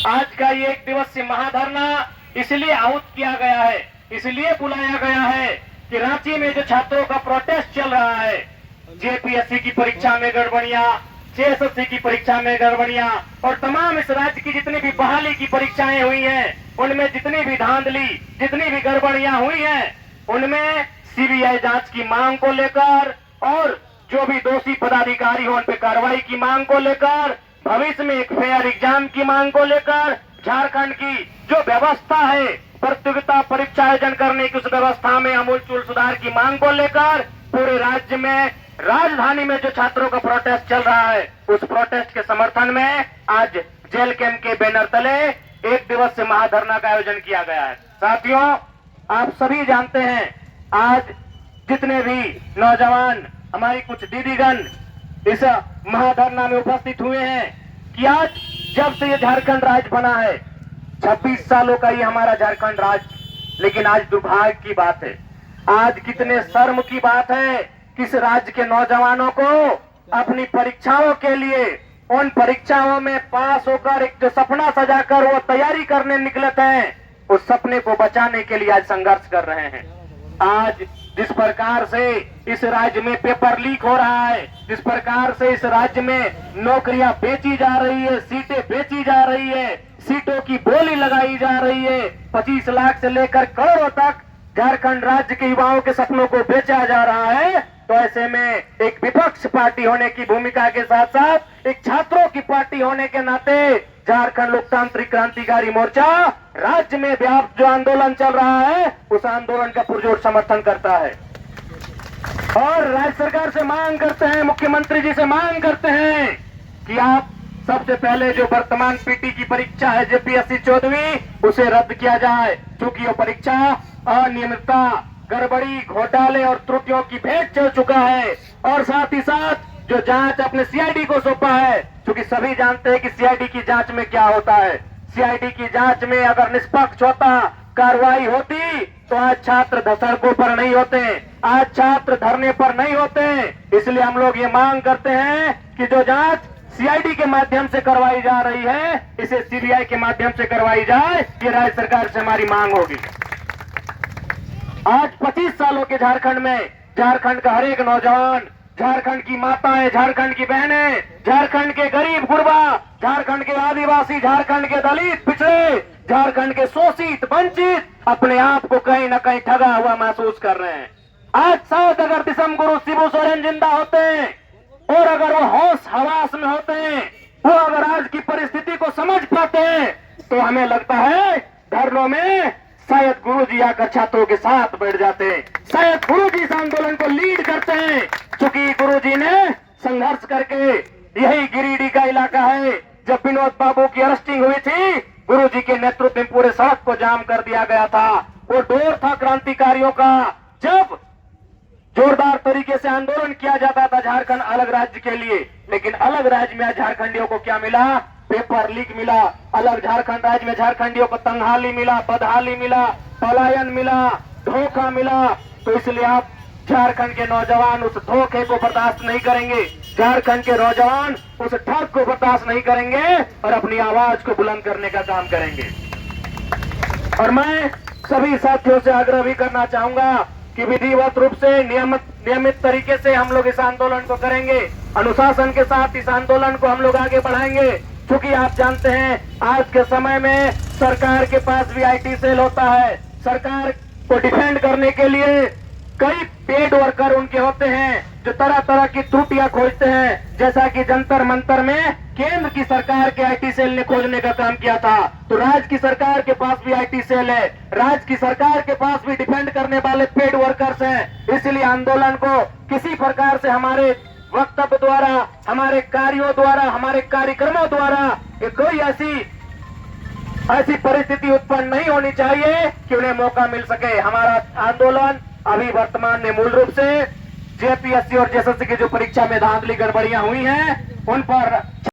आज का ये 1 दिवसीय महाधरना इसलिए आहूत किया गया है, इसलिए बुलाया गया है कि रांची में जो छात्रों का प्रोटेस्ट चल रहा है, जेपीएससी की परीक्षा में गड़बड़ियां, जेएसएससी की परीक्षा में गड़बड़ियां और तमाम इस राज्य की जितनी भी बहाली की परीक्षाएं हुई हैं, उनमें जितनी भी धांधली, जितनी भी गड़बड़ियां हुई हैं, उनमें सीबीआई जांच की मांग को लेकर और जो भी दोषी पदाधिकारी हो उन पर कार्रवाई की मांग को लेकर, भविष्य में एक फेयर एग्जाम की मांग को लेकर, झारखंड की जो व्यवस्था है प्रतियोगिता परीक्षा आयोजन करने की उस व्यवस्था में आमूलचूल सुधार की मांग को लेकर पूरे राज्य में, राजधानी में जो छात्रों का प्रोटेस्ट चल रहा है, उस प्रोटेस्ट के समर्थन में आज जेल कैंप के बैनर तले 1 दिवसीय महाधरना का आयोजन किया गया है। साथियों, आप सभी जानते हैं आज जितने भी नौजवान, हमारी कुछ दीदीगण इस महाधरना में उपस्थित हुए हैं कि आज जब से ये झारखंड राज्य बना है, 26 सालों का ये हमारा झारखंड राज्य, लेकिन आज दुर्भाग्य की बात है, आज कितने शर्म की बात है कि इस राज्य के नौजवानों को अपनी परीक्षाओं के लिए, उन परीक्षाओं में पास होकर एक जो सपना सजाकर वो तैयारी करने निकले थे, उस सपने को बचाने के लिए आज संघर्ष कर रहे हैं। आज जिस प्रकार से इस राज्य में पेपर लीक हो रहा है, जिस प्रकार से इस राज्य में नौकरियां बेची जा रही है, सीटें बेची जा रही है, सीटों की बोली लगाई जा रही है, 25 लाख से लेकर करोड़ों तक झारखंड राज्य के युवाओं के सपनों को बेचा जा रहा है, तो ऐसे में एक विपक्ष पार्टी होने की भूमिका के साथ साथ एक छात्रों की पार्टी होने के नाते झारखंड लोकतांत्रिक क्रांतिकारी मोर्चा राज्य में व्याप्त जो आंदोलन चल रहा है, उस आंदोलन का पुरजोर समर्थन करता है और राज्य सरकार से मांग करते हैं, मुख्यमंत्री जी से मांग करते हैं कि आप सबसे पहले जो वर्तमान पीटी की परीक्षा है जेपीएससी 14वीं, उसे रद्द किया जाए, क्योंकि वो परीक्षा अनियमितता, गड़बड़ी, घोटाले और त्रुटियों की भेंट चल चुका है। और साथ ही साथ जो जांच अपने सीआईडी को सौंपा है, क्योंकि सभी जानते हैं कि सीआईडी की जांच में क्या होता है, सीआईडी की जांच में अगर निष्पक्ष होता, कार्रवाई होती, तो आज छात्र सड़कों पर नहीं होते, आज छात्र धरने पर नहीं होते। इसलिए हम लोग ये मांग करते हैं कि जो जांच सीआईडी के माध्यम से करवाई जा रही है, इसे सीबीआई के माध्यम से करवाई जाए, ये राज्य सरकार से हमारी मांग होगी। आज 25 सालों के झारखंड में झारखंड का हर एक नौजवान, झारखंड की माताएं, झारखंड की बहनें, झारखंड के गरीब गुरबा, झारखंड के आदिवासी, झारखंड के दलित पिछड़े, झारखंड के शोषित वंचित अपने आप को कहीं न कहीं ठगा हुआ महसूस कर रहे हैं। आज शायद अगर दिसम गुरु शिबू सोरेन जिंदा होते हैं और अगर वो होश हवास में होते हैं, वो अगर आज की परिस्थिति को समझ पाते हैं, तो हमें लगता है धरनों में शायद गुरुजी आकर छात्रों के साथ बैठ जाते हैं, शायद गुरुजी इस आंदोलन को लीड करते हैं, क्योंकि गुरुजी ने संघर्ष करके, यही गिरिडीह का इलाका है, जब विनोद बाबू की अरेस्टिंग हुई थी, गुरुजी के नेतृत्व में पूरे सड़क को जाम कर दिया गया था। वो दौर था क्रांतिकारियों का, जब जोरदार तरीके से आंदोलन किया जाता था झारखंड अलग राज्य के लिए, लेकिन अलग राज्य में झारखंडियों को क्या मिला? पेपर लीक मिला। अलग झारखंड राज्य में झारखंडियों को तंगहाली मिला, बदहाली मिला, पलायन मिला, धोखा मिला। तो इसलिए आप झारखंड के नौजवान उस धोखे को बर्दाश्त नहीं करेंगे, झारखंड के नौजवान उस ठग को बर्दाश्त नहीं करेंगे और अपनी आवाज को बुलंद करने का काम करेंगे। और मैं सभी साथियों से आग्रह भी करना चाहूंगा कि विधिवत रूप से नियमित तरीके से हम लोग इस आंदोलन को करेंगे, अनुशासन के साथ इस आंदोलन को हम लोग आगे बढ़ाएंगे। क्योंकि आप जानते हैं आज के समय में सरकार के पास भी आईटी सेल होता है, सरकार को डिफेंड करने के लिए कई पेड वर्कर उनके होते हैं जो तरह तरह की त्रुटियां खोजते हैं, जैसा कि जंतर मंतर में केंद्र की सरकार के आईटी सेल ने खोजने का काम किया था। तो राज्य की सरकार के पास भी आईटी सेल है, राज्य की सरकार के पास भी डिफेंड करने वाले पेड वर्कर्स हैं। इसलिए आंदोलन को किसी प्रकार से हमारे वक्तव्य द्वारा, हमारे कार्यों द्वारा, हमारे कार्यक्रमों द्वारा कोई ऐसी परिस्थिति उत्पन्न नहीं होनी चाहिए कि उन्हें मौका मिल सके। हमारा आंदोलन अभी वर्तमान में मूल रूप से जेपीएससी और जेएसएससी की जो परीक्षा में धांधली गड़बड़ियां हुई हैं, उन पर